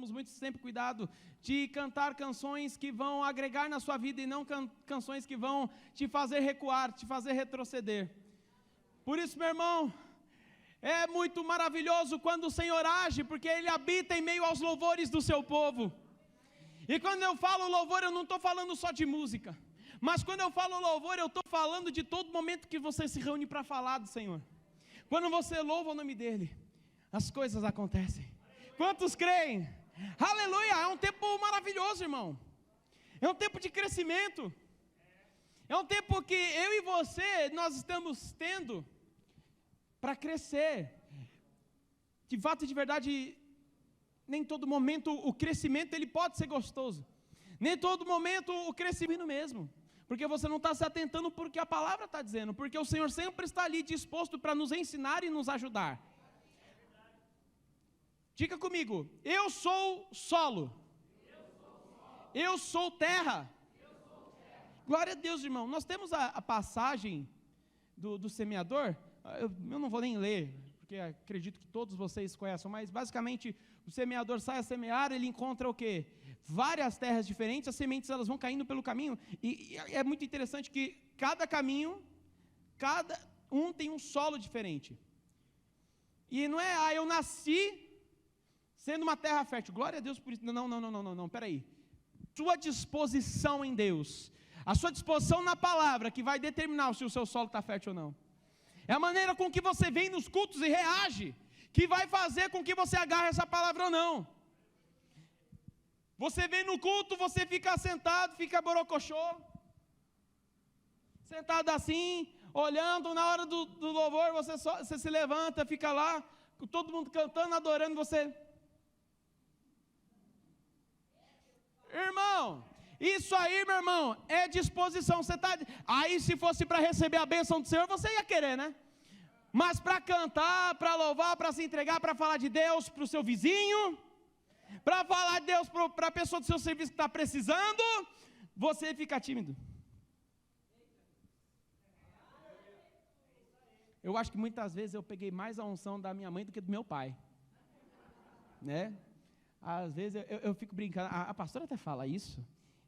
temos muito sempre cuidado de cantar canções que vão agregar na sua vida e não canções que vão te fazer recuar, te fazer retroceder. Por isso, meu irmão, é muito maravilhoso quando o Senhor age, porque Ele habita em meio aos louvores do seu povo. E quando eu falo louvor, eu não estou falando só de música, mas quando eu falo louvor, eu estou falando de todo momento que você se reúne para falar do Senhor. Quando você louva o nome dEle, as coisas acontecem. Quantos creem? Aleluia, é um tempo maravilhoso, irmão. É um tempo de crescimento. É um tempo que eu e você, nós estamos tendo para crescer. De fato e de verdade, nem todo momento o crescimento ele pode ser gostoso. Nem todo momento o crescimento mesmo. Porque você não está se atentando porque a palavra está dizendo. Porque o Senhor sempre está ali disposto para nos ensinar e nos ajudar. Diga comigo, eu sou solo. Eu sou terra. Glória a Deus, irmão. Nós temos a passagem do semeador. Eu não vou nem ler, porque acredito que todos vocês conhecem, mas basicamente o semeador sai a semear, ele encontra o quê? Várias terras diferentes, as sementes elas vão caindo pelo caminho, e é muito interessante que cada caminho, cada um tem um solo diferente. E não é, eu nasci sendo uma terra fértil, glória a Deus por isso, não, peraí. Sua disposição em Deus, a sua disposição na palavra, que vai determinar se o seu solo está fértil ou não. É a maneira com que você vem nos cultos e reage, que vai fazer com que você agarre essa palavra ou não. Você vem no culto, você fica sentado, fica borocochô, sentado assim, olhando, na hora do louvor, você se levanta, fica lá, todo mundo cantando, adorando, você... Irmão, isso aí, meu irmão, é disposição. Você tá... Aí se fosse para receber a bênção do Senhor, você ia querer, né? Mas para cantar, para louvar, para se entregar, para falar de Deus para o seu vizinho, para falar de Deus para a pessoa do seu serviço que está precisando, você fica tímido. Eu acho que muitas vezes eu peguei mais a unção da minha mãe do que do meu pai, né? Às vezes eu fico brincando, a pastora até fala isso,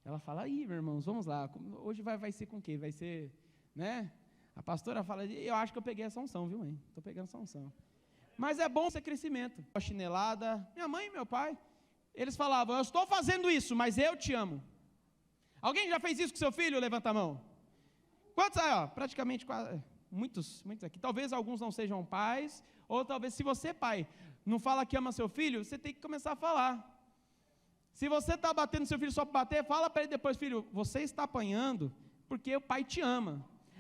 ela fala, meus irmãos, vamos lá, hoje vai ser com o quê? Vai ser, né? A pastora fala, eu acho que eu peguei essa unção, viu, mãe? Estou pegando essa unção. Mas é bom ser crescimento. A chinelada, minha mãe e meu pai, eles falavam, eu estou fazendo isso, mas eu te amo. Alguém já fez isso com seu filho? Levanta a mão. Quantos aí, ó? Praticamente muitos aqui. Talvez alguns não sejam pais, ou talvez se você, pai, não fala que ama seu filho, você tem que começar a falar. Se você está batendo seu filho só para bater, fala para ele depois, filho, você está apanhando porque o pai te ama.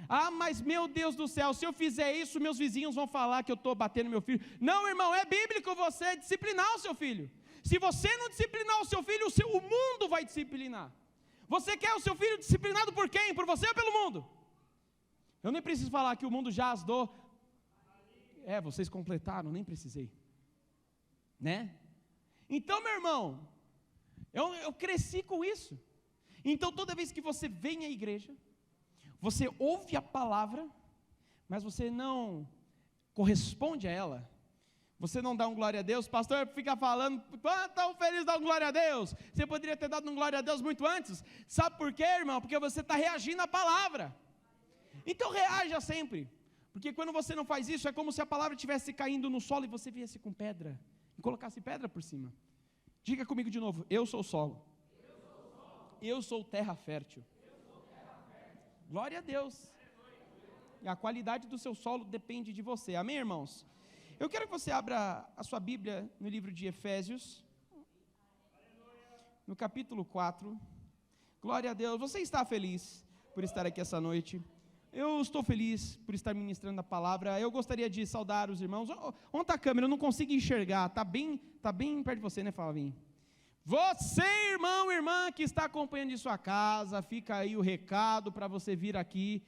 Ah, mas meu Deus do céu, se eu fizer isso, meus vizinhos vão falar que eu estou batendo meu filho. Não, irmão, é bíblico você disciplinar o seu filho. Se você não disciplinar o seu filho, o mundo vai disciplinar. Você quer o seu filho disciplinado por quem? Por você ou pelo mundo? Eu nem preciso falar que o mundo já as dou. Vocês completaram, nem precisei. Né? Então, meu irmão, eu cresci com isso. Então, toda vez que você vem à igreja, você ouve a palavra, mas você não corresponde a ela, você não dá um glória a Deus, pastor fica falando, tão feliz dá um glória a Deus, você poderia ter dado um glória a Deus muito antes, sabe por quê, irmão? Porque você está reagindo à palavra. Então reaja sempre, porque quando você não faz isso, é como se a palavra estivesse caindo no solo e você viesse com pedra, e colocasse pedra por cima. Diga comigo de novo, eu sou solo, eu sou terra fértil. Glória a Deus. E a qualidade do seu solo depende de você. Amém, irmãos? Eu quero que você abra a sua Bíblia no livro de Efésios, no capítulo 4. Glória a Deus. Você está feliz por estar aqui essa noite? Eu estou feliz por estar ministrando a palavra. Eu gostaria de saudar os irmãos. Onde está a câmera? Eu não consigo enxergar. Está bem perto de você, né, Flavinho? Você, irmão, irmã, que está acompanhando de sua casa, fica aí o recado para você vir aqui,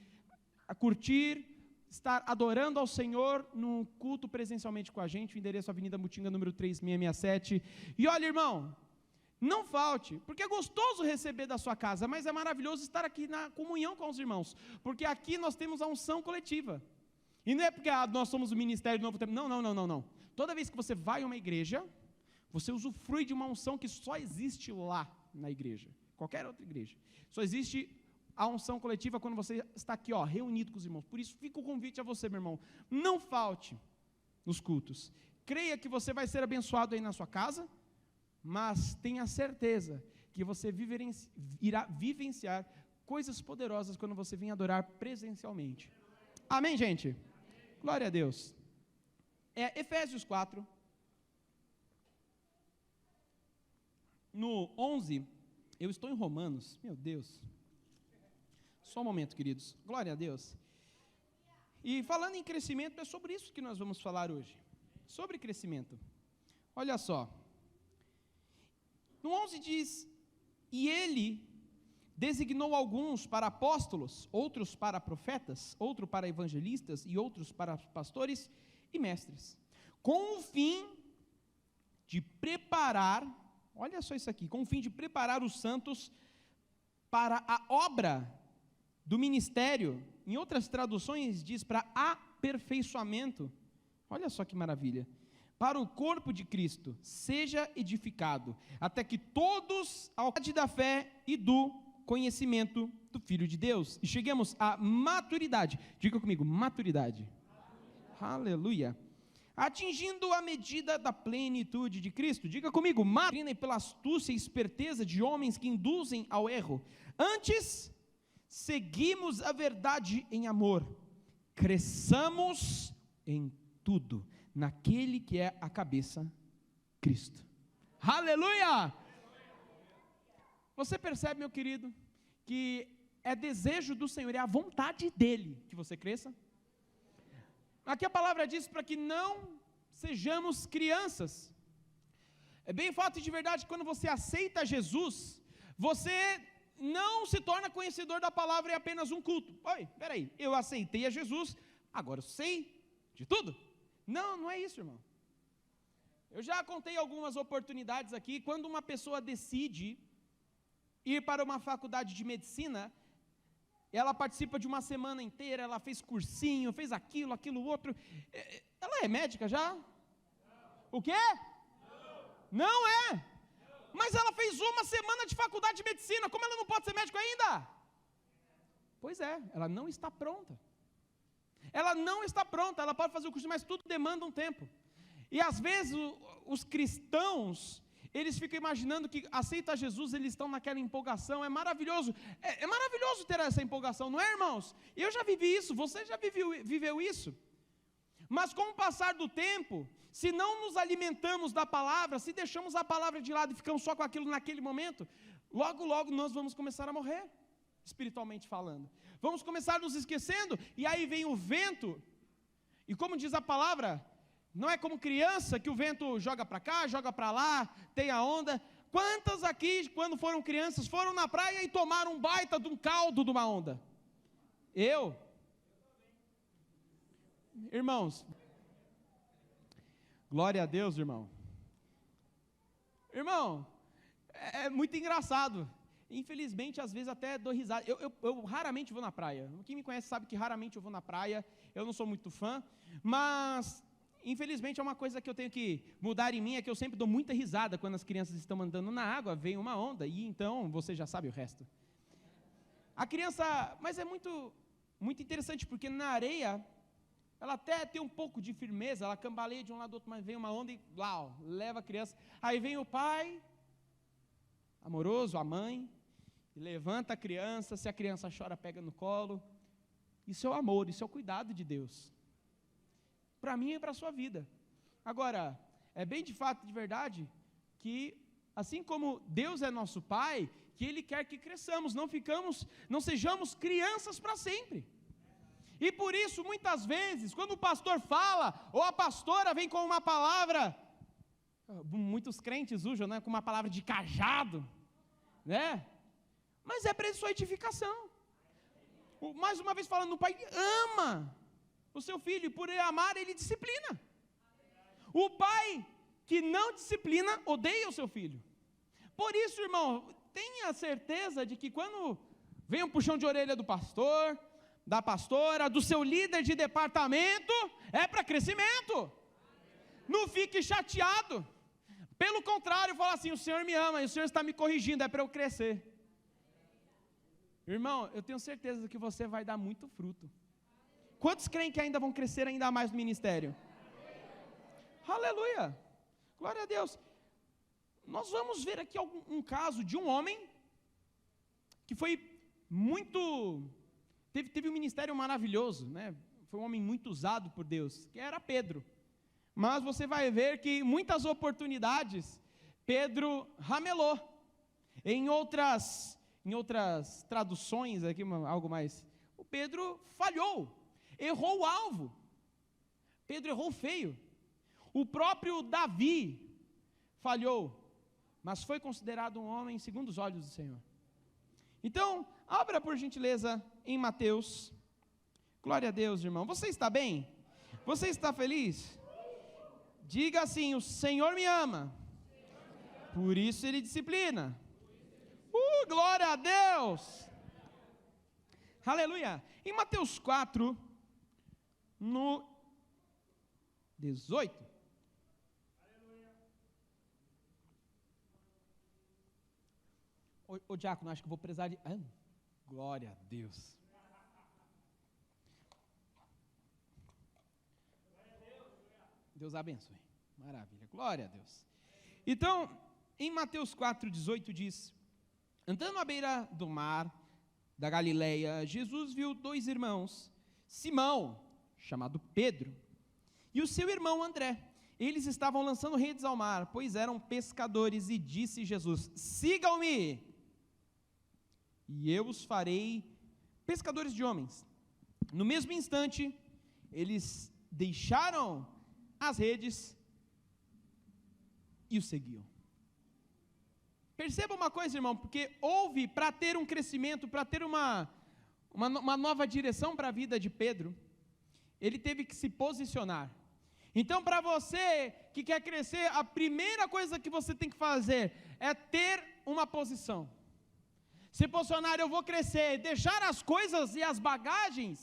a curtir, estar adorando ao Senhor num culto presencialmente com a gente, o endereço Avenida Mutinga, número 3667. E olha, irmão, não falte, porque é gostoso receber da sua casa, mas é maravilhoso estar aqui na comunhão com os irmãos, porque aqui nós temos a unção coletiva. E não é porque nós somos o Ministério do Novo Tempo, não. Toda vez que você vai a uma igreja, Você usufrui de uma unção que só existe lá na igreja, qualquer outra igreja. Só existe a unção coletiva quando você está aqui, reunido com os irmãos. Por isso fica o convite a você, meu irmão, não falte nos cultos. Creia que você vai ser abençoado aí na sua casa, mas tenha certeza que você irá vivenciar coisas poderosas quando você vir adorar presencialmente. Amém, gente? Glória a Deus. Efésios 4, no 11, eu estou em Romanos, meu Deus. Só um momento, queridos. Glória a Deus. E falando em crescimento, é sobre isso que nós vamos falar hoje. Sobre crescimento. Olha só. No 11 diz: e ele designou alguns para apóstolos, outros para profetas, outros para evangelistas e outros para pastores e mestres, com o fim de preparar, olha só isso aqui, com o fim de preparar os santos para a obra do ministério. Em outras traduções diz para aperfeiçoamento. Olha só que maravilha. Para o corpo de Cristo seja edificado, até que todos alcancem da fé e do conhecimento do Filho de Deus, e cheguemos à maturidade. Diga comigo, maturidade. Aleluia. Atingindo a medida da plenitude de Cristo. Diga comigo, maturidade pela astúcia e esperteza de homens que induzem ao erro. Antes, seguimos a verdade em amor, cresçamos em tudo naquele que é a cabeça, Cristo. Aleluia! Você percebe, meu querido, que é desejo do Senhor, é a vontade dEle que você cresça? Aqui a palavra diz para que não sejamos crianças. É bem fato de verdade que quando você aceita Jesus, você não se torna conhecedor da palavra em apenas um culto. Oi, peraí, eu aceitei a Jesus, agora eu sei de tudo? Não, não é isso, irmão. Eu já contei algumas oportunidades aqui, quando uma pessoa decide ir para uma faculdade de medicina, ela participa de uma semana inteira, ela fez cursinho, fez aquilo outro. Ela é médica já? O quê? Não é. Mas ela fez uma semana de faculdade de medicina, como ela não pode ser médico ainda? Pois é, ela não está pronta. Ela não está pronta, ela pode fazer o curso, mas tudo demanda um tempo. E às vezes os cristãos, eles ficam imaginando que aceita Jesus, eles estão naquela empolgação, é maravilhoso. É maravilhoso ter essa empolgação, não é, irmãos? Eu já vivi isso, você já viveu isso. Mas com o passar do tempo, se não nos alimentamos da palavra, se deixamos a palavra de lado e ficamos só com aquilo naquele momento, logo nós vamos começar a morrer, espiritualmente falando. Vamos começar nos esquecendo, e aí vem o vento, e como diz a palavra, não é como criança que o vento joga para cá, joga para lá, tem a onda. Quantas aqui, quando foram crianças, foram na praia e tomaram um baita de um caldo de uma onda? Eu? Irmãos, glória a Deus, irmão. Irmão, é muito engraçado. Infelizmente, às vezes até dou risada. Eu raramente vou na praia. Quem me conhece sabe que raramente eu vou na praia. Eu não sou muito fã. Mas, infelizmente, é uma coisa que eu tenho que mudar em mim, é que eu sempre dou muita risada quando as crianças estão andando na água, vem uma onda, e então você já sabe o resto. A criança, mas é muito interessante, porque na areia, ela até tem um pouco de firmeza, ela cambaleia de um lado do outro, mas vem uma onda e leva a criança. Aí vem o pai, amoroso, a mãe, e levanta a criança, se a criança chora, pega no colo. Isso é o amor, isso é o cuidado de Deus. Para mim e para a sua vida. Agora, é bem de fato, de verdade, que assim como Deus é nosso Pai, que Ele quer que cresçamos, não sejamos crianças para sempre. E por isso, muitas vezes, quando o pastor fala, ou a pastora vem com uma palavra, muitos crentes usam, né, com uma palavra de cajado, né? Mas é para sua edificação. Mais uma vez falando, o pai ama o seu filho, e por ele amar, ele disciplina. O pai que não disciplina, odeia o seu filho. Por isso, irmão, tenha certeza de que quando vem um puxão de orelha do pastor, da pastora, do seu líder de departamento, é para crescimento. Não fique chateado. Pelo contrário, fala assim: o Senhor me ama e o Senhor está me corrigindo, é para eu crescer. Irmão, eu tenho certeza que você vai dar muito fruto. Quantos creem que ainda vão crescer ainda mais no ministério? Aleluia, glória a Deus. Nós vamos ver aqui um caso de um homem que foi muito, teve um ministério maravilhoso, né? Foi um homem muito usado por Deus, que era Pedro. Mas você vai ver que muitas oportunidades Pedro ramelou. Em outras traduções, aqui algo mais, o Pedro falhou, errou o alvo. Pedro errou feio. O próprio Davi falhou, mas foi considerado um homem segundo os olhos do Senhor. Então, abra por gentileza em Mateus. Glória a Deus, irmão. Você está bem? Você está feliz? Diga assim: o Senhor me ama, por isso Ele disciplina. Glória a Deus. Aleluia. Em Mateus 4, no 18. Ô diácono, acho que vou precisar de... glória a Deus. Deus abençoe. Maravilha, glória a Deus. Então, em Mateus 4,18 diz: andando à beira do mar da Galileia, Jesus viu 2 irmãos, Simão, chamado Pedro, e o seu irmão André. Eles estavam lançando redes ao mar, pois eram pescadores, e disse Jesus: sigam-me, e eu os farei pescadores de homens. No mesmo instante, eles deixaram as redes e o seguiam. Perceba uma coisa, irmão, porque houve, para ter um crescimento, para ter uma nova direção para a vida de Pedro, ele teve que se posicionar. Então, para você que quer crescer, a primeira coisa que você tem que fazer é ter uma posição. Se posicionar: eu vou crescer, deixar as coisas e as bagagens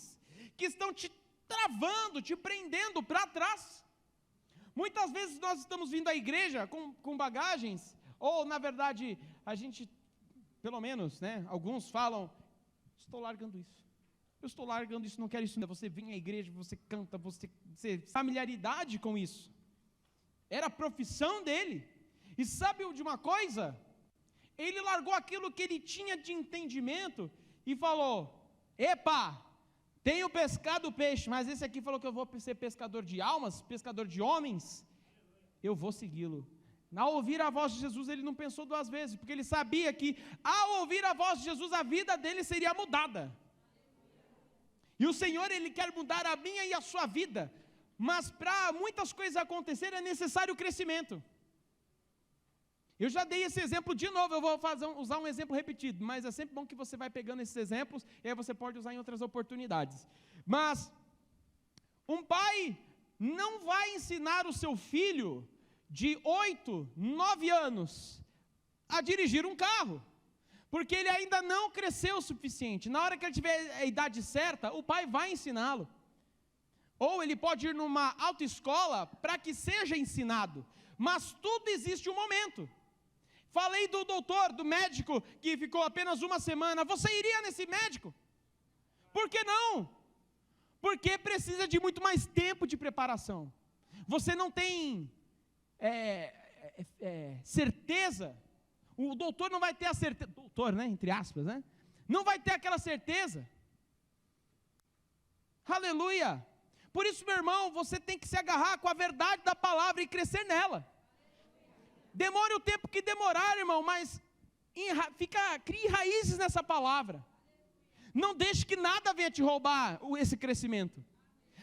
que estão te travando, te prendendo para trás. Muitas vezes nós estamos vindo à igreja com bagagens, ou na verdade, a gente, pelo menos, né, alguns falam: estou largando isso, eu estou largando isso, não quero isso. Você vem à igreja, você canta, você familiaridade com isso, era a profissão dele. E sabe de uma coisa? Ele largou aquilo que ele tinha de entendimento e falou: epa, tenho pescado peixe, mas esse aqui falou que eu vou ser pescador de almas, pescador de homens, eu vou segui-lo. Ao ouvir a voz de Jesus, ele não pensou 2 vezes, porque ele sabia que, ao ouvir a voz de Jesus, a vida dele seria mudada. E o Senhor, Ele quer mudar a minha e a sua vida, mas para muitas coisas acontecerem é necessário crescimento. Eu já dei esse exemplo de novo, eu vou usar um exemplo repetido, mas é sempre bom que você vai pegando esses exemplos, e aí você pode usar em outras oportunidades. Mas, um pai não vai ensinar o seu filho de 8, 9 anos a dirigir um carro, porque ele ainda não cresceu o suficiente. Na hora que ele tiver a idade certa, o pai vai ensiná-lo. Ou ele pode ir numa autoescola para que seja ensinado, mas tudo existe um momento. Falei do doutor, do médico, que ficou apenas 1 semana. Você iria nesse médico? Por que não? Porque precisa de muito mais tempo de preparação. Você não tem certeza. O doutor não vai ter a certeza. Doutor, né? Entre aspas, né? Não vai ter aquela certeza. Aleluia. Por isso, meu irmão, você tem que se agarrar com a verdade da palavra e crescer nela. Demore o tempo que demorar, irmão, mas crie raízes nessa palavra. Não deixe que nada venha te roubar esse crescimento.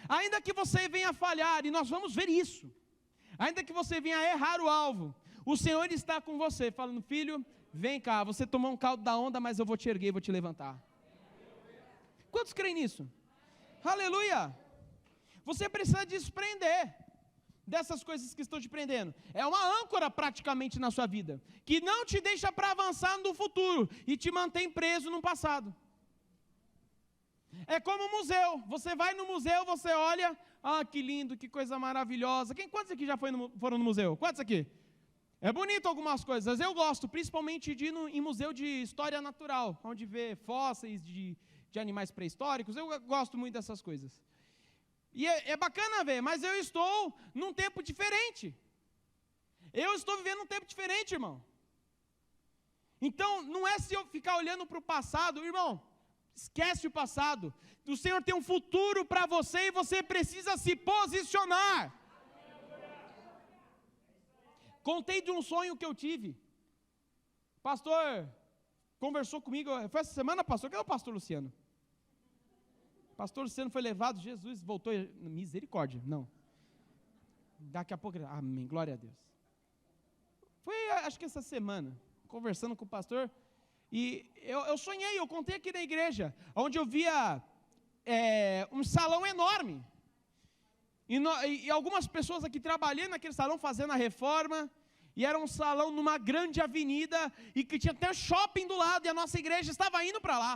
Ainda que você venha falhar, e nós vamos ver isso, ainda que você venha errar o alvo, o Senhor está com você, falando: filho, vem cá, você tomou um caldo da onda, mas eu vou te erguer, vou te levantar. Quantos creem nisso? Aleluia. Você precisa desprender dessas coisas que estão te prendendo. É uma âncora praticamente na sua vida, que não te deixa para avançar no futuro e te mantém preso no passado. É como um museu. Você vai no museu, você olha: que lindo, que coisa maravilhosa. Quantos aqui já foram no museu? Quantos aqui? É bonito algumas coisas, eu gosto, principalmente de ir em museu de história natural, onde vê fósseis de animais pré-históricos, eu gosto muito dessas coisas. E é bacana ver, mas eu estou num tempo diferente. Eu estou vivendo um tempo diferente, irmão. Então, não é se eu ficar olhando para o passado, irmão, esquece o passado. O Senhor tem um futuro para você e você precisa se posicionar. Contei de um sonho que eu tive. O pastor conversou comigo, foi essa semana, pastor? Quem é o pastor Luciano? O pastor Luciano foi levado, Jesus voltou, misericórdia, não. Daqui a pouco, amém, glória a Deus. Foi, acho que essa semana, conversando com o pastor, e eu sonhei, eu contei aqui na igreja, onde eu via um salão enorme, e algumas pessoas aqui trabalhando naquele salão, fazendo a reforma, e era um salão numa grande avenida, e que tinha até shopping do lado, e a nossa igreja estava indo para lá.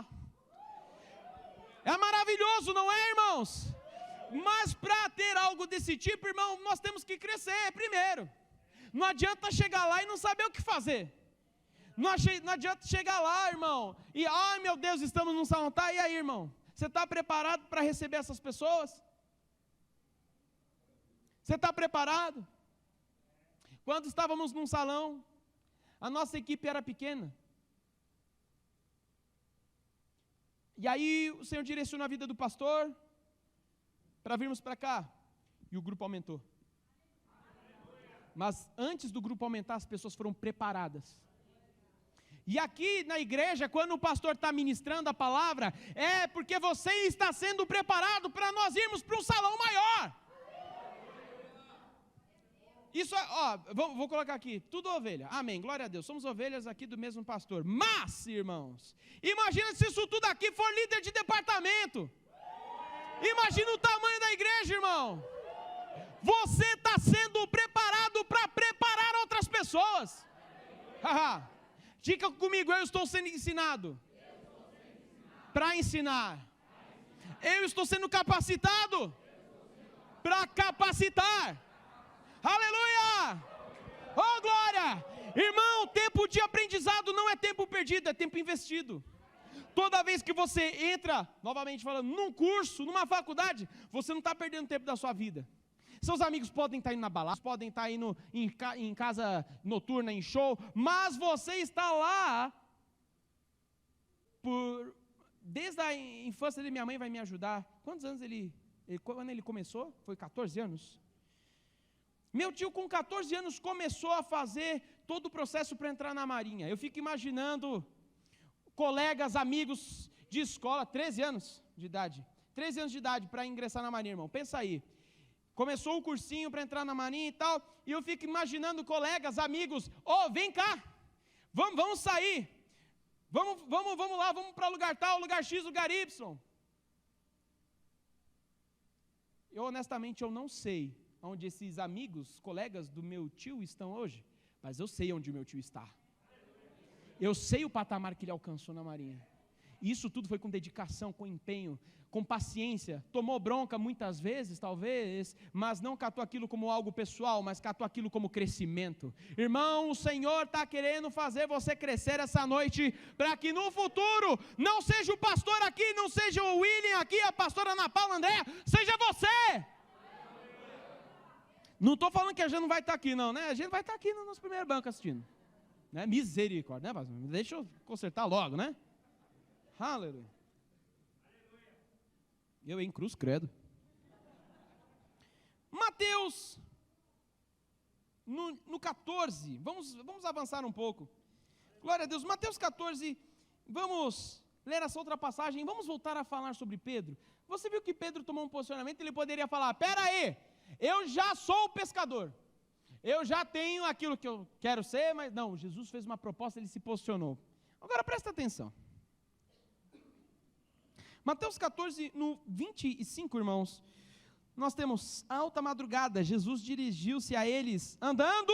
É maravilhoso, não é, irmãos? Mas para ter algo desse tipo, irmão, nós temos que crescer primeiro. Não adianta chegar lá e não saber o que fazer. Não adianta chegar lá, irmão, e, ai meu Deus, estamos num salão, tá, e aí, irmão? Você está preparado para receber essas pessoas? Você está preparado? Quando estávamos num salão, a nossa equipe era pequena. E aí o Senhor direcionou a vida do pastor para virmos para cá. E o grupo aumentou. Mas antes do grupo aumentar, as pessoas foram preparadas. E aqui na igreja, quando o pastor está ministrando a palavra, é porque você está sendo preparado para nós irmos para um salão maior. Isso, vou colocar aqui, tudo ovelha, amém, glória a Deus, somos ovelhas aqui do mesmo pastor. Mas, irmãos, imagina se isso tudo aqui for líder de departamento. Imagina o tamanho da igreja, irmão. Você está sendo preparado para preparar outras pessoas. Diga comigo, eu estou sendo ensinado para ensinar. Eu estou sendo capacitado para capacitar. Aleluia! Oh glória! Irmão, tempo de aprendizado não é tempo perdido, é tempo investido. Toda vez que você entra, novamente falando, num curso, numa faculdade, você não está perdendo tempo da sua vida. Seus amigos podem estar indo na balada, podem estar indo em casa noturna, em show, mas você está lá, desde a infância de minha mãe vai me ajudar. Quantos anos quando ele começou? Foi 14 anos? Meu tio com 14 anos começou a fazer todo o processo para entrar na marinha. Eu fico imaginando colegas, amigos de escola, 13 anos de idade. 13 anos de idade para ingressar na marinha, irmão. Pensa aí. Começou o cursinho para entrar na marinha e tal, e eu fico imaginando colegas, amigos, vem cá, vamos sair, vamos lá, vamos para lugar tal, lugar X, lugar Y. Eu honestamente, eu não sei onde esses amigos, colegas do meu tio estão hoje, mas eu sei onde o meu tio está. Eu sei o patamar que ele alcançou na marinha. Isso tudo foi com dedicação, com empenho, com paciência. Tomou bronca muitas vezes, talvez, mas não catou aquilo como algo pessoal, mas catou aquilo como crescimento. Irmão, o Senhor está querendo fazer você crescer essa noite, para que no futuro, não seja o pastor aqui, não seja o William aqui, a pastora Ana Paula Andréa, seja você. Não estou falando que a gente não vai estar aqui não, né? A gente vai estar aqui no nosso primeiro banco assistindo. Né? Misericórdia, né, pastor? Deixa eu consertar logo, né? Aleluia. Eu em cruz credo. Mateus, no 14, vamos avançar um pouco. Glória a Deus, Mateus 14, vamos ler essa outra passagem, vamos voltar a falar sobre Pedro. Você viu que Pedro tomou um posicionamento, ele poderia falar, pera aí, eu já sou o pescador. Eu já tenho aquilo que eu quero ser, mas não, Jesus fez uma proposta, ele se posicionou. Agora presta atenção. Mateus 14, no 25, irmãos, nós temos alta madrugada, Jesus dirigiu-se a eles andando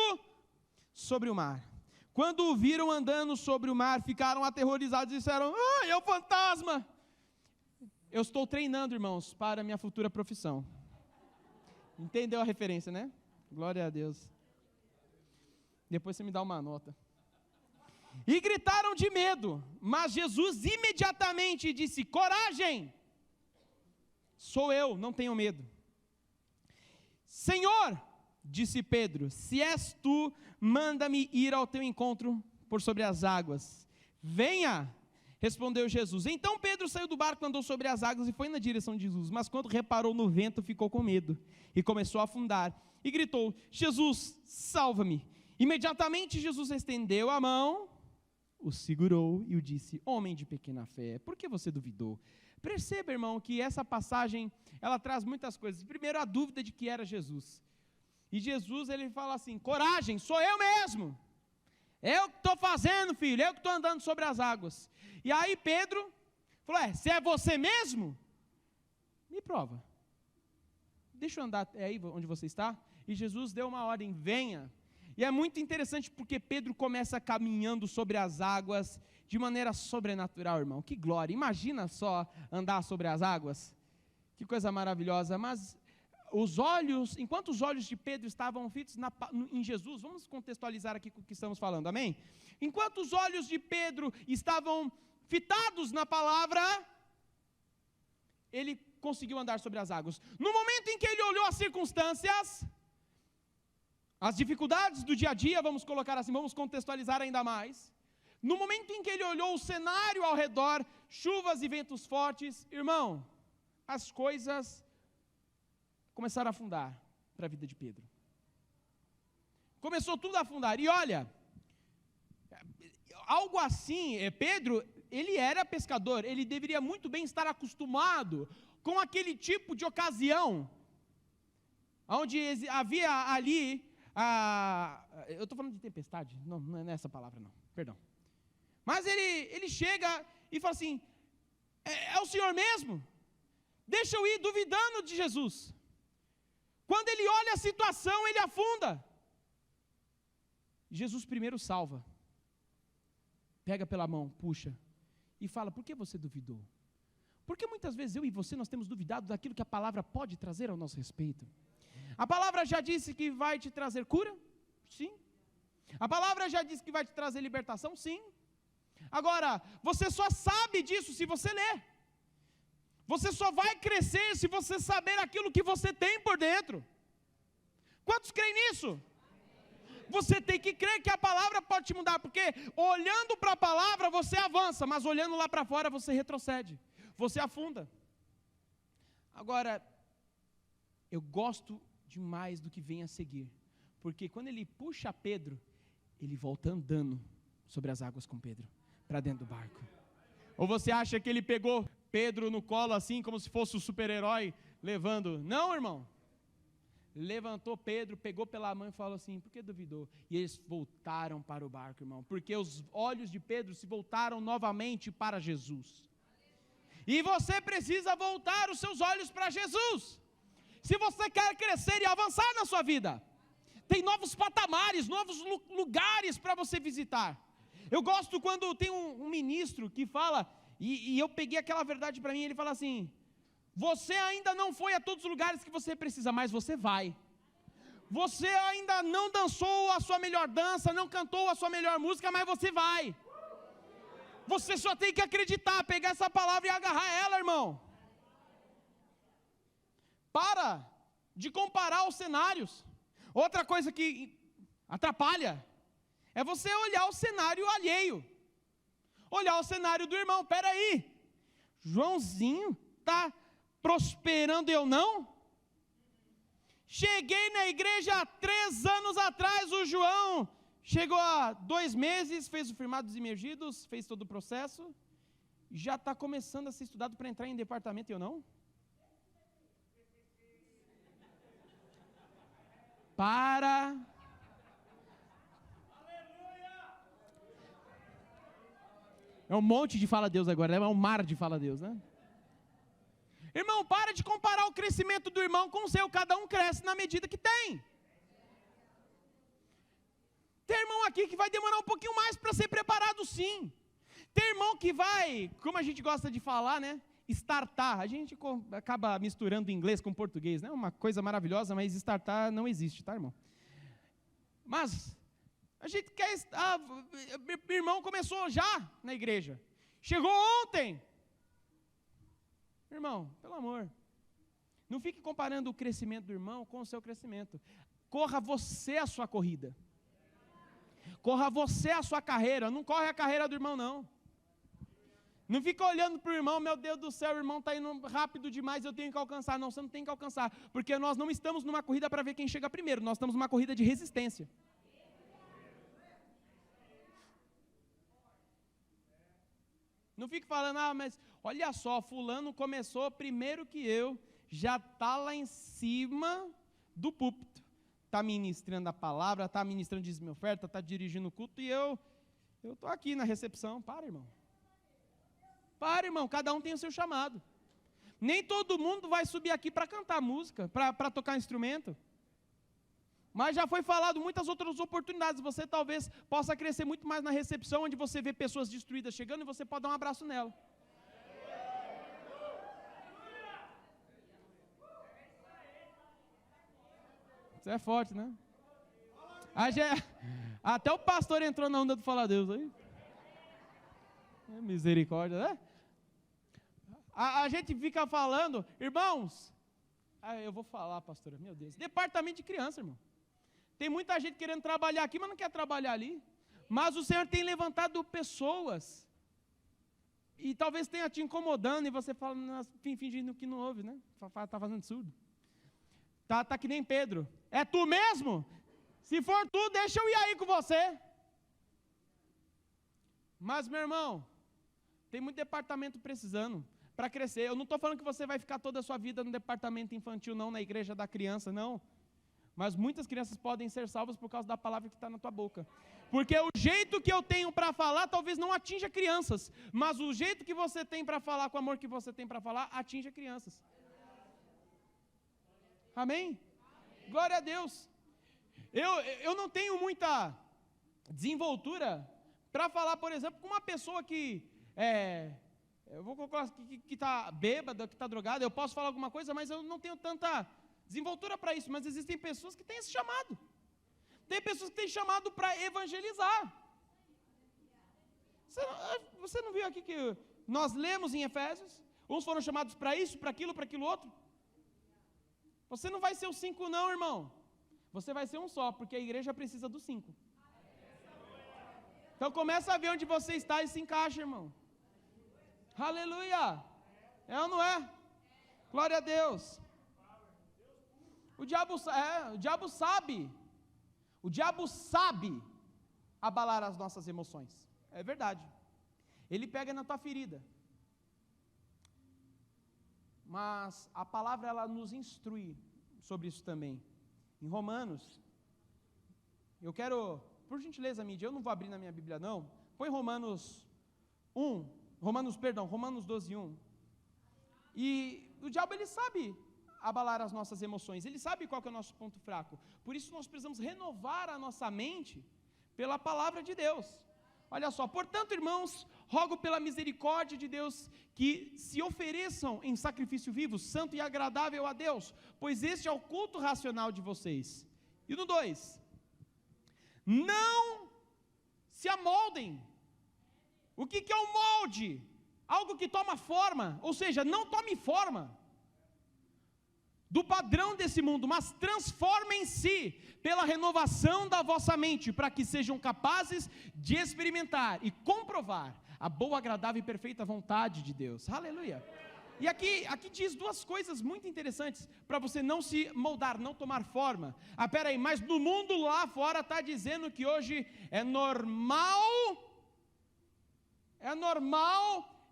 sobre o mar. Quando o viram andando sobre o mar, ficaram aterrorizados e disseram, é o fantasma. Eu estou treinando, irmãos, para a minha futura profissão. Entendeu a referência, né? Glória a Deus. Depois você me dá uma nota. E gritaram de medo, mas Jesus imediatamente disse: coragem, sou eu, não tenham medo. Senhor, disse Pedro, se és tu, manda-me ir ao teu encontro por sobre as águas. Venha, respondeu Jesus. Então Pedro saiu do barco, andou sobre as águas e foi na direção de Jesus, mas quando reparou no vento, ficou com medo e começou a afundar e gritou: Jesus, salva-me. Imediatamente Jesus estendeu a mão, o segurou e o disse: homem de pequena fé, por que você duvidou? Perceba, irmão, que essa passagem, ela traz muitas coisas. Primeiro, a dúvida de que era Jesus. E Jesus, ele fala assim: coragem, sou eu mesmo. Eu que estou fazendo, filho, eu que estou andando sobre as águas. E aí Pedro falou: se é você mesmo, me prova. Deixa eu andar aí onde você está. E Jesus deu uma ordem: venha. E é muito interessante porque Pedro começa caminhando sobre as águas de maneira sobrenatural, irmão. Que glória! Imagina só andar sobre as águas. Que coisa maravilhosa. Mas enquanto os olhos de Pedro estavam fitos em Jesus, vamos contextualizar aqui com o que estamos falando, amém? Enquanto os olhos de Pedro estavam fitados na palavra, ele conseguiu andar sobre as águas. No momento em que ele olhou as circunstâncias, as dificuldades do dia a dia, vamos colocar assim, vamos contextualizar ainda mais. No momento em que ele olhou o cenário ao redor, chuvas e ventos fortes, irmão, as coisas começaram a afundar para a vida de Pedro. Começou tudo a afundar. E olha, algo assim, Pedro, ele era pescador, ele deveria muito bem estar acostumado com aquele tipo de ocasião, onde havia ali, eu estou falando de tempestade, não é essa palavra não, perdão. Mas ele chega e fala assim: é o Senhor mesmo? Deixa eu ir, duvidando de Jesus. Quando ele olha a situação, ele afunda. Jesus primeiro salva, pega pela mão, puxa, e fala: por que você duvidou? Porque muitas vezes eu e você, nós temos duvidado daquilo que a palavra pode trazer ao nosso respeito. A palavra já disse que vai te trazer cura? Sim. A palavra já disse que vai te trazer libertação? Sim. Agora, você só sabe disso se você ler. Você só vai crescer se você saber aquilo que você tem por dentro. Quantos creem nisso? Você tem que crer que a palavra pode te mudar, porque olhando para a palavra você avança, mas olhando lá para fora você retrocede, você afunda. Agora, eu gosto demais do que vem a seguir, porque quando ele puxa Pedro, ele volta andando sobre as águas com Pedro, para dentro do barco. Ou você acha que ele pegou Pedro no colo assim, como se fosse um super-herói, levando? Não, irmão. Levantou Pedro, pegou pela mão e falou assim: por que duvidou? E eles voltaram para o barco, irmão, porque os olhos de Pedro se voltaram novamente para Jesus. E você precisa voltar os seus olhos para Jesus, se você quer crescer e avançar na sua vida. Tem novos patamares, novos lugares para você visitar. Eu gosto quando tem um ministro que fala, e eu peguei aquela verdade para mim, ele fala assim: você ainda não foi a todos os lugares que você precisa, mas você vai. Você ainda não dançou a sua melhor dança, não cantou a sua melhor música, mas você vai. Você só tem que acreditar, pegar essa palavra e agarrar ela, irmão. Para de comparar os cenários. Outra coisa que atrapalha é você olhar o cenário alheio, olhar o cenário do irmão. Peraí, Joãozinho está prosperando, eu não? Cheguei na igreja há 3 anos atrás, o João chegou há 2 meses, fez o firmado dos imergidos, fez todo o processo, já está começando a ser estudado para entrar em departamento, eu não? Para. É um monte de fala a Deus agora, é um mar de fala a Deus, né? Irmão, para de comparar o crescimento do irmão com o seu, cada um cresce na medida que tem. Tem irmão aqui que vai demorar um pouquinho mais para ser preparado, sim. Tem irmão que vai, como a gente gosta de falar, né? Startar, a gente acaba misturando inglês com português, né? Uma coisa maravilhosa, mas startar não existe, tá, irmão? Mas A gente quer... meu irmão começou já na igreja. Chegou ontem. Irmão, pelo amor. Não fique comparando o crescimento do irmão com o seu crescimento. Corra você a sua corrida. Corra você a sua carreira. Não corre a carreira do irmão, não. Não fica olhando para o irmão, meu Deus do céu, o irmão está indo rápido demais, eu tenho que alcançar. Não, você não tem que alcançar. Porque nós não estamos numa corrida para ver quem chega primeiro. Nós estamos numa corrida de resistência. Não fique falando, mas olha só, fulano começou primeiro que eu, já está lá em cima do púlpito. Está ministrando a palavra, está ministrando dízimo e oferta, está dirigindo o culto, e eu estou aqui na recepção. Para, irmão. Para, irmão, cada um tem o seu chamado. Nem todo mundo vai subir aqui para cantar música, para tocar instrumento. Mas já foi falado muitas outras oportunidades. Você talvez possa crescer muito mais na recepção, onde você vê pessoas destruídas chegando e você pode dar um abraço nela. Isso é forte, né? Até o pastor entrou na onda do falar Deus aí. Misericórdia, né? A gente fica falando, irmãos, eu vou falar, pastora, meu Deus, departamento de criança, irmão. Tem muita gente querendo trabalhar aqui, mas não quer trabalhar ali. Mas o Senhor tem levantado pessoas, e talvez tenha te incomodando, e você fala, fingindo que não ouve, né? Está fazendo surdo. Tá que nem Pedro. É tu mesmo? Se for tu, deixa eu ir aí com você. Mas, meu irmão, tem muito departamento precisando para crescer. Eu não estou falando que você vai ficar toda a sua vida no departamento infantil, não, na igreja da criança, não. Mas muitas crianças podem ser salvas por causa da palavra que está na tua boca. Porque o jeito que eu tenho para falar talvez não atinja crianças, mas o jeito que você tem para falar, com o amor que você tem para falar, atinja crianças. Amém? Glória a Deus. Eu não tenho muita desenvoltura para falar, por exemplo, com uma pessoa que eu vou colocar que está bêbada, que está drogada. Eu posso falar alguma coisa, mas eu não tenho tanta desenvoltura para isso. Mas existem pessoas que têm esse chamado. Tem pessoas que têm chamado para evangelizar. Você não viu aqui que nós lemos em Efésios? Uns foram chamados para isso, para aquilo outro. Você não vai ser os 5 não, irmão. Você vai ser um só, porque a igreja precisa dos 5. Então começa a ver onde você está e se encaixa, irmão. Aleluia. É ou não é? Glória a Deus. O diabo sabe abalar as nossas emoções. É verdade. Ele pega na tua ferida. Mas a palavra, ela nos instrui sobre isso também. Em Romanos, eu quero, por gentileza, mídia, eu não vou abrir na minha Bíblia não, põe Romanos 12, 1. E o diabo, ele sabe abalar as nossas emoções, ele sabe qual que é o nosso ponto fraco. Por isso nós precisamos renovar a nossa mente pela palavra de Deus. Olha só, portanto, irmãos, rogo pela misericórdia de Deus que se ofereçam em sacrifício vivo, santo e agradável a Deus, pois este é o culto racional de vocês. E no 2, não se amoldem. O que é o molde? Algo que toma forma, ou seja, não tome forma do padrão desse mundo, mas transformem-se pela renovação da vossa mente, para que sejam capazes de experimentar e comprovar a boa, agradável e perfeita vontade de Deus. Aleluia. E aqui diz 2 coisas muito interessantes, para você não se moldar, não tomar forma. Peraí, mas no mundo lá fora está dizendo que hoje é normal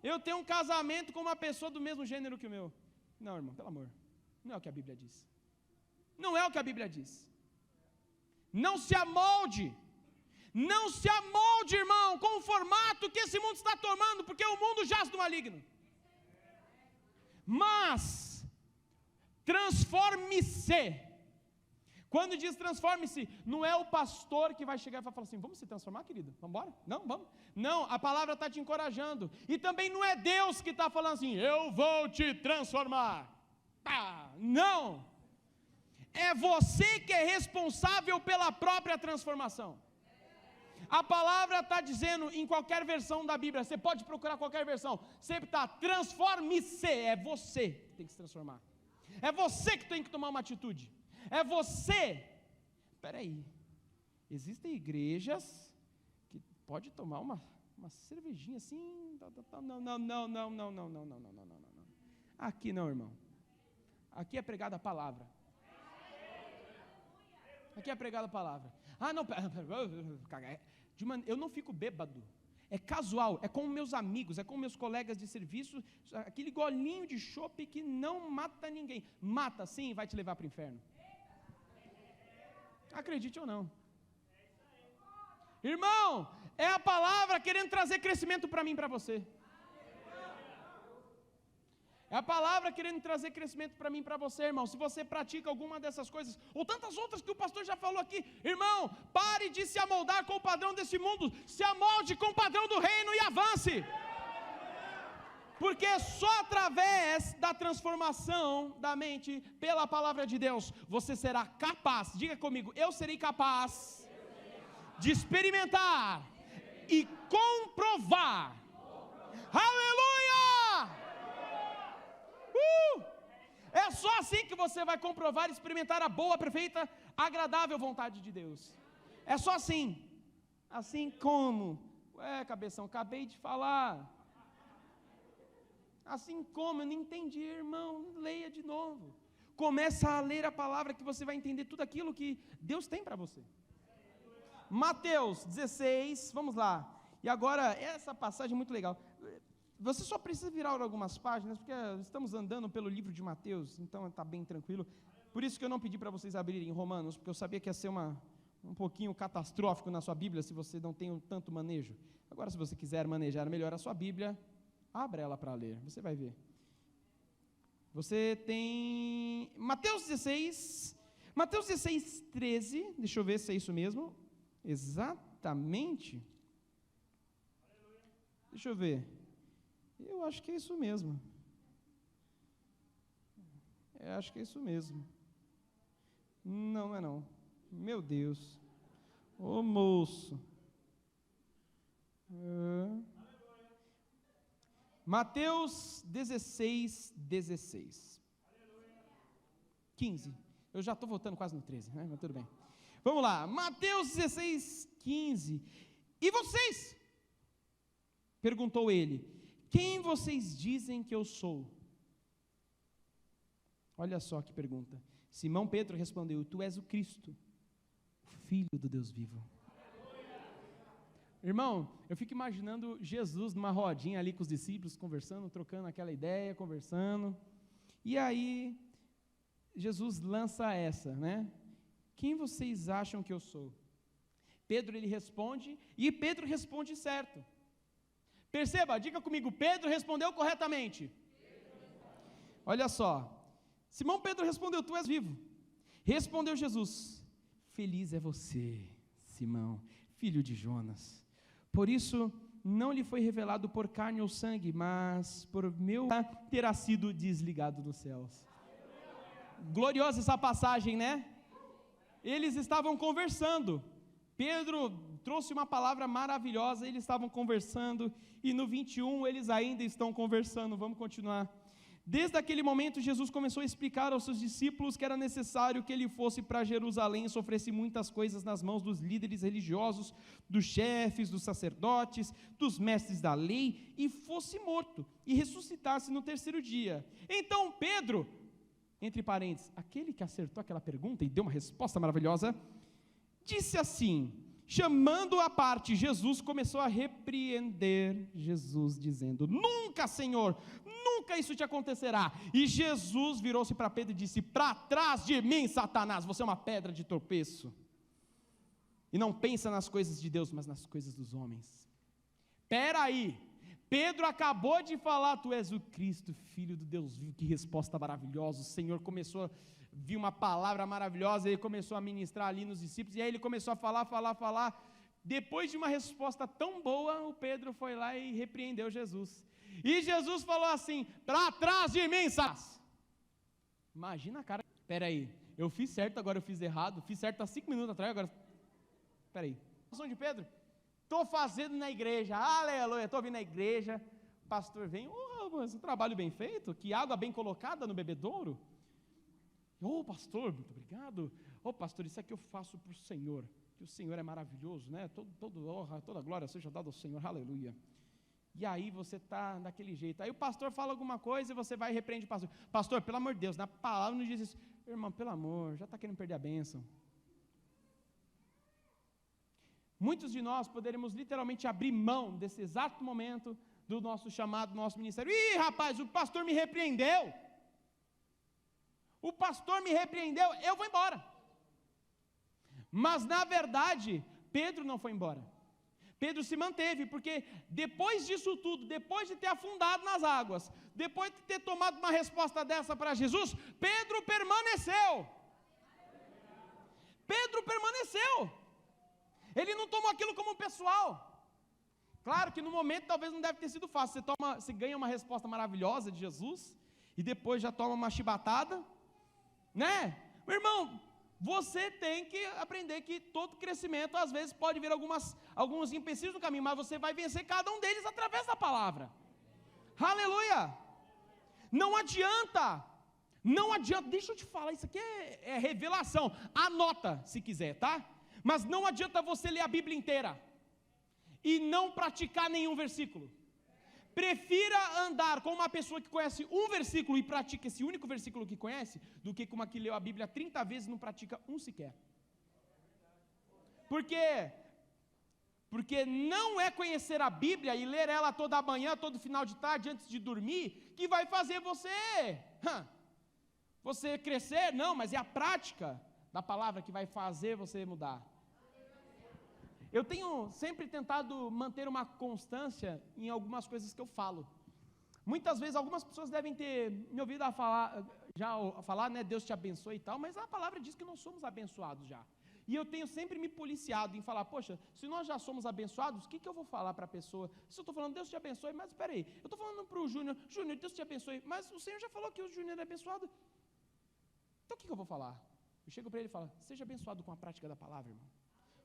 eu ter um casamento com uma pessoa do mesmo gênero que o meu. Não, irmão, pelo amor. Não é o que a Bíblia diz. Não é o que a Bíblia diz. Não se amolde. Não se amolde, irmão, com o formato que esse mundo está tomando, porque o mundo jaz do maligno. Mas transforme-se. Quando diz transforme-se, não é o pastor que vai chegar e vai falar assim, vamos se transformar, querido? Vamos embora? Não, vamos. Não, a palavra está te encorajando. E também não é Deus que está falando assim, eu vou te transformar. Não, é você que é responsável pela própria transformação. A palavra está dizendo em qualquer versão da Bíblia, você pode procurar qualquer versão, sempre está, transforme-se, é você que tem que se transformar, é você que tem que tomar uma atitude, é você. Espera aí, existem igrejas que pode tomar uma cervejinha assim, não, aqui não, irmão, aqui é pregada a palavra, aqui é pregada a palavra. Não, eu não fico bêbado, é casual, é com meus amigos, é com meus colegas de serviço, aquele golinho de chopp que não mata ninguém, mata sim, vai te levar para o inferno, acredite ou não, irmão, é a palavra querendo trazer crescimento para mim e para você, é a palavra querendo trazer crescimento para mim e para você, irmão. Se você pratica alguma dessas coisas, ou tantas outras que o pastor já falou aqui, irmão, pare de se amoldar com o padrão desse mundo, se amolde com o padrão do reino e avance, porque só através da transformação da mente pela palavra de Deus, você será capaz, diga comigo, eu serei capaz de experimentar e comprovar, aleluia! É só assim que você vai comprovar e experimentar a boa, perfeita, agradável vontade de Deus. É só assim. Assim como, cabeção, acabei de falar. Assim como, eu não entendi, irmão, leia de novo. Começa a ler a palavra que você vai entender tudo aquilo que Deus tem para você. Mateus 16, vamos lá. E agora, essa passagem é muito legal. Você só precisa virar algumas páginas, porque estamos andando pelo livro de Mateus, então está bem tranquilo. Por isso que eu não pedi para vocês abrirem Romanos, porque eu sabia que ia ser um pouquinho catastrófico na sua Bíblia, se você não tem tanto manejo. Agora, se você quiser manejar melhor a sua Bíblia, abra ela para ler, você vai ver. Você tem Mateus 16, 13, deixa eu ver se é isso mesmo. Exatamente. Deixa eu ver. Eu acho que é isso mesmo. Acho que é isso mesmo. Não é não. Meu Deus. Ô moço. Mateus 16, 15. Eu já estou voltando quase no 13, né? Mas tudo bem. Vamos lá. Mateus 16, 15. E vocês? Perguntou ele. Quem vocês dizem que eu sou? Olha só que pergunta. Simão Pedro respondeu, tu és o Cristo, o Filho do Deus vivo. Irmão, eu fico imaginando Jesus numa rodinha ali com os discípulos, conversando, trocando aquela ideia, conversando. E aí, Jesus lança essa, né? Quem vocês acham que eu sou? Pedro, ele responde, e Pedro responde certo. Perceba, diga comigo, Pedro respondeu corretamente. Olha só, Simão Pedro respondeu, tu és vivo. Respondeu Jesus, feliz é você, Simão, filho de Jonas. Por isso, não lhe foi revelado por carne ou sangue, mas por meu terá sido desligado dos céus. Gloriosa essa passagem, né? Eles estavam conversando. Pedro trouxe uma palavra maravilhosa, eles estavam conversando, e no 21 eles ainda estão conversando, vamos continuar. Desde aquele momento Jesus começou a explicar aos seus discípulos que era necessário que ele fosse para Jerusalém e sofresse muitas coisas nas mãos dos líderes religiosos, dos chefes, dos sacerdotes, dos mestres da lei, e fosse morto, e ressuscitasse no terceiro dia. Então Pedro, entre parênteses, aquele que acertou aquela pergunta e deu uma resposta maravilhosa, disse assim, chamando à parte Jesus, começou a repreender Jesus, dizendo, nunca, Senhor, nunca isso te acontecerá. E Jesus virou-se para Pedro e disse, para trás de mim, Satanás, você é uma pedra de tropeço, e não pensa nas coisas de Deus, mas nas coisas dos homens. Espera aí, Pedro acabou de falar, tu és o Cristo, Filho do Deus vivo, que resposta maravilhosa. O Senhor começou a viu uma palavra maravilhosa, ele começou a ministrar ali nos discípulos, e aí ele começou a falar, depois de uma resposta tão boa, o Pedro foi lá e repreendeu Jesus, e Jesus falou assim, para trás de mim, Satanás. Imagina a cara, espera aí, eu fiz certo, agora eu fiz errado, fiz certo há 5 minutos atrás, agora, espera aí, a de Pedro, estou fazendo na igreja, aleluia, estou vindo na igreja, o pastor vem, mas um trabalho bem feito, que água bem colocada no bebedouro. Pastor, muito obrigado. Pastor, isso aqui eu faço para o Senhor, que o Senhor é maravilhoso, né? Toda honra, toda glória seja dada ao Senhor, aleluia. E aí você está daquele jeito, aí o pastor fala alguma coisa e você vai e repreende o pastor. Pastor, pelo amor de Deus, na palavra não diz isso. Irmão, pelo amor, já está querendo perder a bênção. Muitos de nós poderemos literalmente abrir mão desse exato momento do nosso chamado, do nosso ministério. Rapaz, o pastor me repreendeu. O pastor me repreendeu, eu vou embora. Mas na verdade, Pedro não foi embora. Pedro se manteve, porque depois disso tudo, depois de ter afundado nas águas, depois de ter tomado uma resposta dessa para Jesus, Pedro permaneceu. Pedro permaneceu. Ele não tomou aquilo como pessoal. Claro que no momento talvez não deve ter sido fácil. Você ganha uma resposta maravilhosa de Jesus, e depois já toma uma chibatada, né? Meu irmão, você tem que aprender que todo crescimento, às vezes, pode vir alguns empecilhos no caminho, mas você vai vencer cada um deles através da palavra. Aleluia! Não adianta, deixa eu te falar, isso aqui é revelação, anota se quiser, tá? Mas não adianta você ler a Bíblia inteira e não praticar nenhum versículo. Prefira andar com uma pessoa que conhece um versículo e pratica esse único versículo que conhece, do que com uma que leu a Bíblia 30 vezes e não pratica um sequer. Por quê? Porque não é conhecer a Bíblia e ler ela toda manhã, todo final de tarde, antes de dormir, que vai fazer você crescer, não, mas é a prática da palavra que vai fazer você mudar. Eu tenho sempre tentado manter uma constância em algumas coisas que eu falo. Muitas vezes, algumas pessoas devem ter me ouvido falar, né, Deus te abençoe e tal, mas a palavra diz que nós somos abençoados já. E eu tenho sempre me policiado em falar, poxa, se nós já somos abençoados, o que eu vou falar para a pessoa? Se eu estou falando, Deus te abençoe, mas espera aí, eu estou falando para o Júnior, Deus te abençoe, mas o Senhor já falou que o Júnior é abençoado. Então o que eu vou falar? Eu chego para ele e falo, seja abençoado com a prática da palavra, irmão.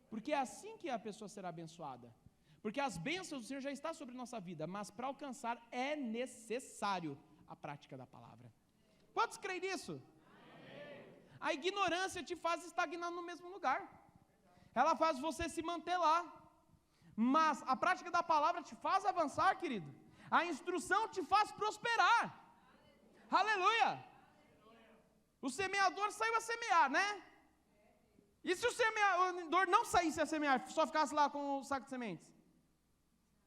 Porque é assim que a pessoa será abençoada. Porque as bênçãos do Senhor já estão sobre nossa vida, mas para alcançar é necessário a prática da palavra. Quantos creem nisso? Amém. A ignorância te faz estagnar no mesmo lugar. Ela faz você se manter lá. Mas a prática da palavra te faz avançar, querido. A instrução te faz prosperar. Aleluia! O semeador saiu a semear, né? E se o semeador não saísse a semear, só ficasse lá com o saco de sementes?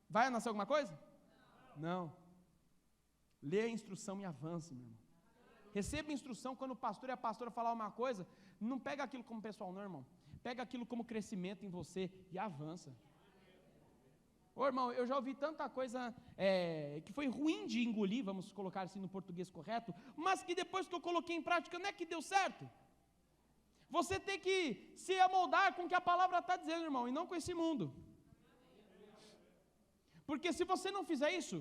Vai nascer alguma coisa? Não. Lê a instrução e avance, meu irmão. Receba instrução quando o pastor e a pastora falar uma coisa, não pega aquilo como pessoal, não, irmão. Pega aquilo como crescimento em você e avança. Irmão, eu já ouvi tanta coisa que foi ruim de engolir, vamos colocar assim no português correto, mas que depois que eu coloquei em prática, não é que deu certo. Você tem que se amoldar com o que a palavra está dizendo, irmão, e não com esse mundo. Porque se você não fizer isso,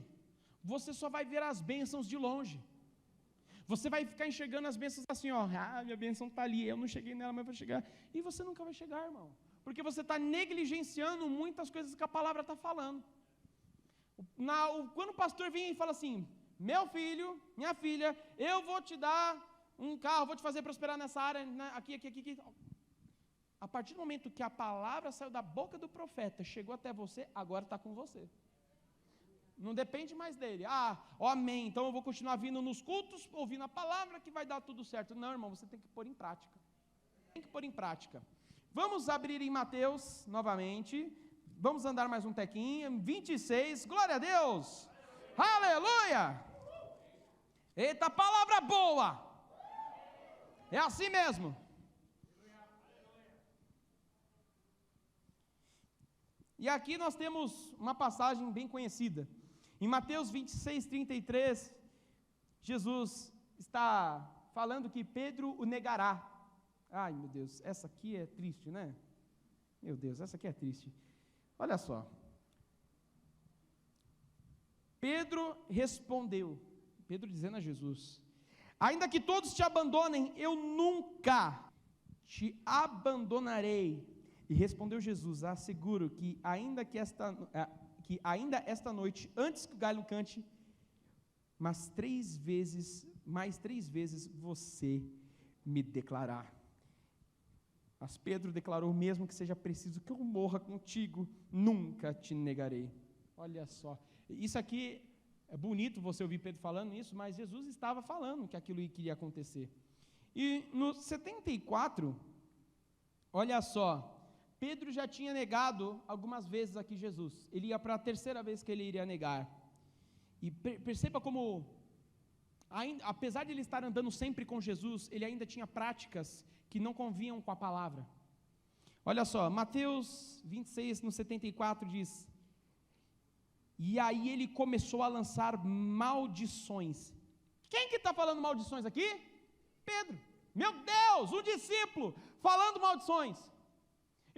você só vai ver as bênçãos de longe. Você vai ficar enxergando as bênçãos assim, minha bênção está ali, eu não cheguei nela, mas vou chegar. E você nunca vai chegar, irmão. Porque você está negligenciando muitas coisas que a palavra está falando. Quando o pastor vem e fala assim, meu filho, minha filha, eu vou te dar um carro, vou te fazer prosperar nessa área, aqui. A partir do momento que a palavra saiu da boca do profeta, chegou até você, agora está com você. Não depende mais dele. Amém, então eu vou continuar vindo nos cultos, ouvindo a palavra que vai dar tudo certo. Não, irmão, você tem que pôr em prática. Tem que pôr em prática. Vamos abrir em Mateus novamente. Vamos andar mais um tequinho. 26, glória a Deus. Aleluia. Eita, palavra boa. É assim mesmo. E aqui nós temos uma passagem bem conhecida. Em Mateus 26, 33, Jesus está falando que Pedro o negará. Ai, meu Deus, essa aqui é triste, né? Meu Deus, essa aqui é triste. Olha só. Pedro respondeu, Pedro dizendo a Jesus, ainda que todos te abandonem, eu nunca te abandonarei, E respondeu Jesus: asseguro que ainda esta noite, antes que o galho cante, mais três vezes você me declarar. Mas Pedro declarou: mesmo que seja preciso que eu morra contigo, nunca te negarei. Olha só, isso aqui é bonito você ouvir Pedro falando isso, mas Jesus estava falando que aquilo iria acontecer. E no 74, olha só, Pedro já tinha negado algumas vezes aqui Jesus. Ele ia para a terceira vez que ele iria negar. E perceba como, apesar de ele estar andando sempre com Jesus, ele ainda tinha práticas que não convinham com a palavra. Olha só, Mateus 26, no 74 diz: e aí ele começou a lançar maldições. Quem que está falando maldições aqui? Pedro. Meu Deus, um discípulo falando maldições.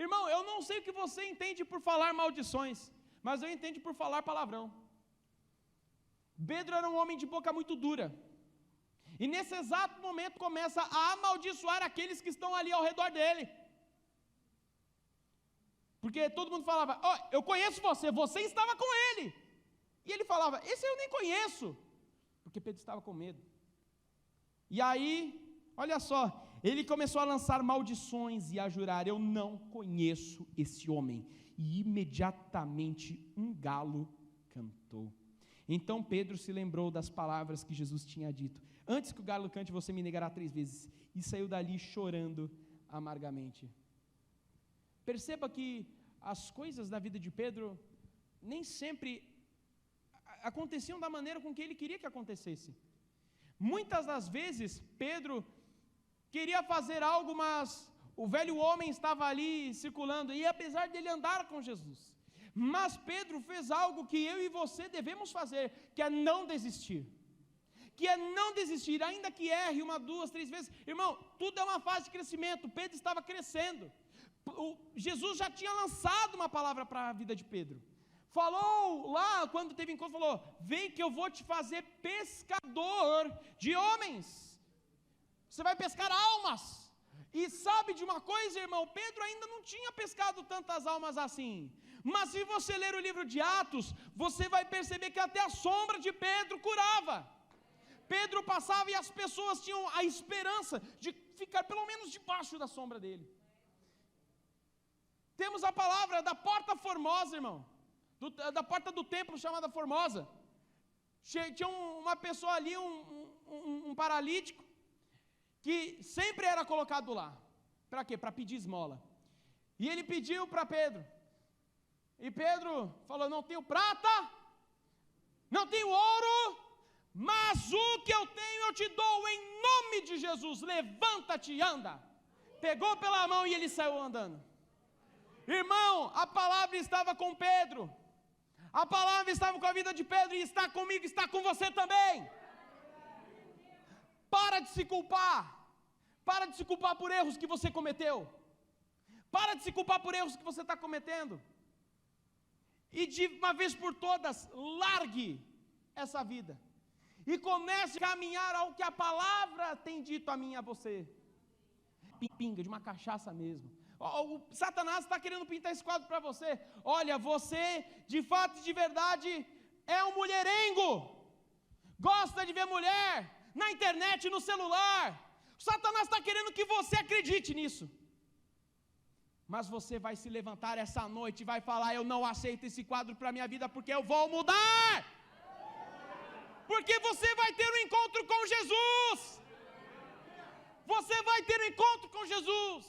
Irmão, eu não sei o que você entende por falar maldições, mas eu entendo por falar palavrão. Pedro era um homem de boca muito dura, e nesse exato momento começa a amaldiçoar aqueles que estão ali ao redor dele, porque todo mundo falava: ó, eu conheço você, você estava com ele, e ele falava: esse eu nem conheço, porque Pedro estava com medo. E aí, olha só, ele começou a lançar maldições e a jurar: eu não conheço esse homem. E imediatamente um galo cantou. Então Pedro se lembrou das palavras que Jesus tinha dito: antes que o galo cante, você me negará 3 vezes. E saiu dali chorando amargamente. Perceba que as coisas da vida de Pedro nem sempre aconteciam da maneira com que ele queria que acontecesse. Muitas das vezes Pedro queria fazer algo, mas o velho homem estava ali circulando, e apesar dele andar com Jesus, mas Pedro fez algo que eu e você devemos fazer, que é não desistir. Ainda que erre 1, 2, 3 vezes. Irmão, tudo é uma fase de crescimento. Pedro estava crescendo. Jesus já tinha lançado uma palavra para a vida de Pedro. Falou lá, quando teve encontro, falou: vem que eu vou te fazer pescador de homens. Você vai pescar almas. E sabe de uma coisa, irmão? Pedro ainda não tinha pescado tantas almas assim. Mas se você ler o livro de Atos, você vai perceber que até a sombra de Pedro curava. Pedro passava e as pessoas tinham a esperança de ficar pelo menos debaixo da sombra dele. Temos a palavra da porta formosa, irmão, da porta do templo chamada Formosa. Tinha uma pessoa ali, um paralítico, que sempre era colocado lá. Para quê? Para pedir esmola. E ele pediu para Pedro. E Pedro falou: não tenho prata, não tenho ouro, mas o que eu tenho eu te dou em nome de Jesus. Levanta-te e anda. Pegou pela mão e ele saiu andando. Irmão, a palavra estava com Pedro. A palavra estava com a vida de Pedro e está comigo, está com você também. Para de se culpar. Para de se culpar por erros que você cometeu. Para de se culpar por erros que você está cometendo. E de uma vez por todas, largue essa vida. E comece a caminhar ao que a palavra tem dito a mim e a você. Pinga de uma cachaça mesmo. O Satanás está querendo pintar esse quadro para você. Olha, você, de fato e de verdade, é um mulherengo. Gosta de ver mulher na internet, no celular. O Satanás está querendo que você acredite nisso. Mas você vai se levantar essa noite e vai falar: eu não aceito esse quadro para a minha vida, porque eu vou mudar. Porque você vai ter um encontro com Jesus. Você vai ter um encontro com Jesus.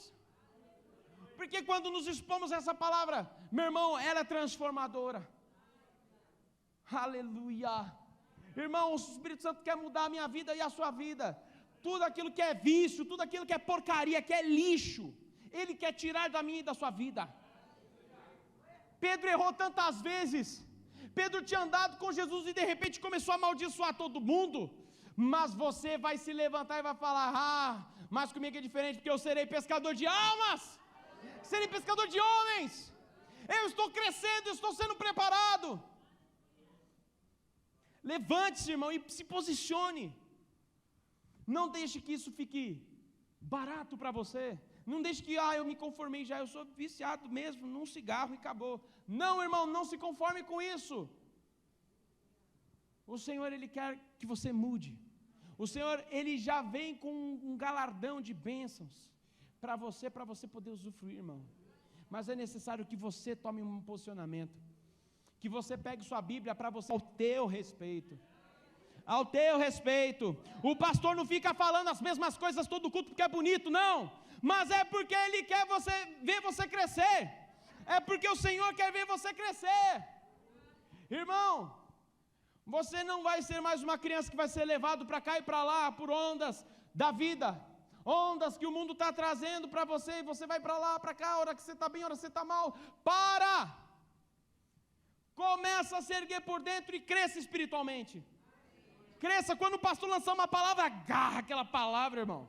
Porque quando nos expomos a essa palavra, meu irmão, ela é transformadora. Aleluia. Irmão, o Espírito Santo quer mudar a minha vida e a sua vida. Tudo aquilo que é vício, tudo aquilo que é porcaria, que é lixo, Ele quer tirar da minha e da sua vida. Pedro errou tantas vezes. Pedro tinha andado com Jesus e de repente começou a amaldiçoar todo mundo. Mas você vai se levantar e vai falar: mas comigo é diferente, porque eu serei pescador de almas. Serei pescador de homens. Eu estou crescendo, eu estou sendo preparado. Levante-se, irmão, e se posicione. Não deixe que isso fique barato para você. Não deixe que, eu me conformei já, eu sou viciado mesmo num cigarro e acabou. Não, irmão, não se conforme com isso. O Senhor, Ele quer que você mude. O Senhor, Ele já vem com um galardão de bênçãos para você poder usufruir, irmão. Mas é necessário que você tome um posicionamento, que você pegue sua Bíblia para você, ao teu respeito. Ao teu respeito. O pastor não fica falando as mesmas coisas todo culto porque é bonito, não. Mas é porque Ele quer ver você crescer. É porque o Senhor quer ver você crescer. Irmão, você não vai ser mais uma criança que vai ser levado para cá e para lá por ondas da vida. Ondas que o mundo está trazendo para você, e você vai para lá, para cá, hora que você está bem, hora que você está mal. Para! Começa a se erguer por dentro e cresça espiritualmente. Cresça. Quando o pastor lançar uma palavra, agarra aquela palavra, irmão.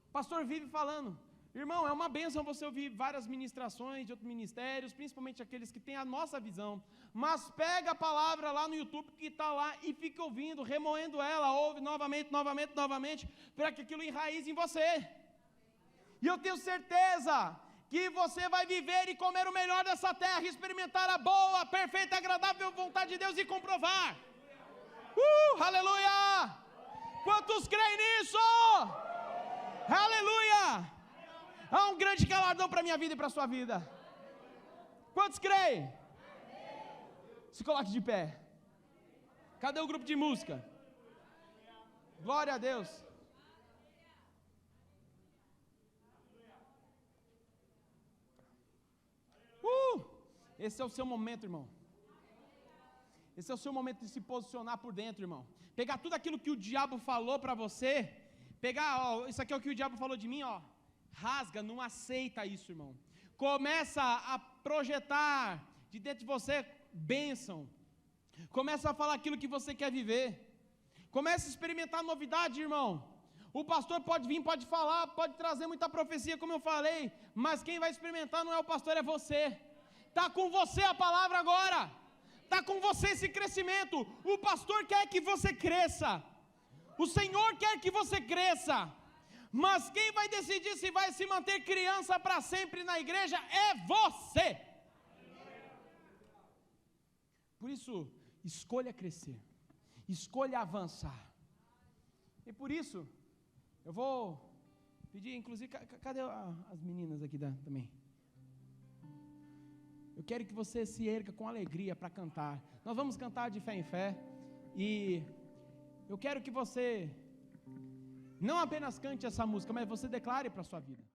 O pastor vive falando. Irmão, é uma bênção você ouvir várias ministrações de outros ministérios, principalmente aqueles que têm a nossa visão. Mas pega a palavra lá no YouTube que está lá e fica ouvindo, remoendo ela, ouve novamente, para que aquilo enraize em você. E eu tenho certeza que você vai viver e comer o melhor dessa terra, experimentar a boa, perfeita, agradável vontade de Deus e comprovar. Aleluia! Quantos creem nisso? Aleluia! Há um grande galardão para a minha vida e para a sua vida. Quantos creem? Se coloque de pé. Cadê o grupo de música? Glória a Deus. Esse é o seu momento, irmão. Esse é o seu momento de se posicionar por dentro, irmão. Pegar tudo aquilo que o diabo falou para você. Pegar, isso aqui é o que o diabo falou de mim, rasga, não aceita isso, irmão. Começa a projetar de dentro de você bênção. Começa a falar aquilo que você quer viver. Começa a experimentar novidade, irmão. O pastor pode vir, pode falar, pode trazer muita profecia, como eu falei, mas quem vai experimentar não é o pastor, é você. Está com você a palavra agora. Está com você esse crescimento. O pastor quer que você cresça. O Senhor quer que você cresça. Mas quem vai decidir se vai se manter criança para sempre na igreja é você. Por isso, escolha crescer. Escolha avançar. E por isso, eu vou pedir, inclusive, cadê as meninas aqui também? Eu quero que você se erga com alegria para cantar. Nós vamos cantar de fé em fé. E eu quero que você não apenas cante essa música, mas você declare para a sua vida.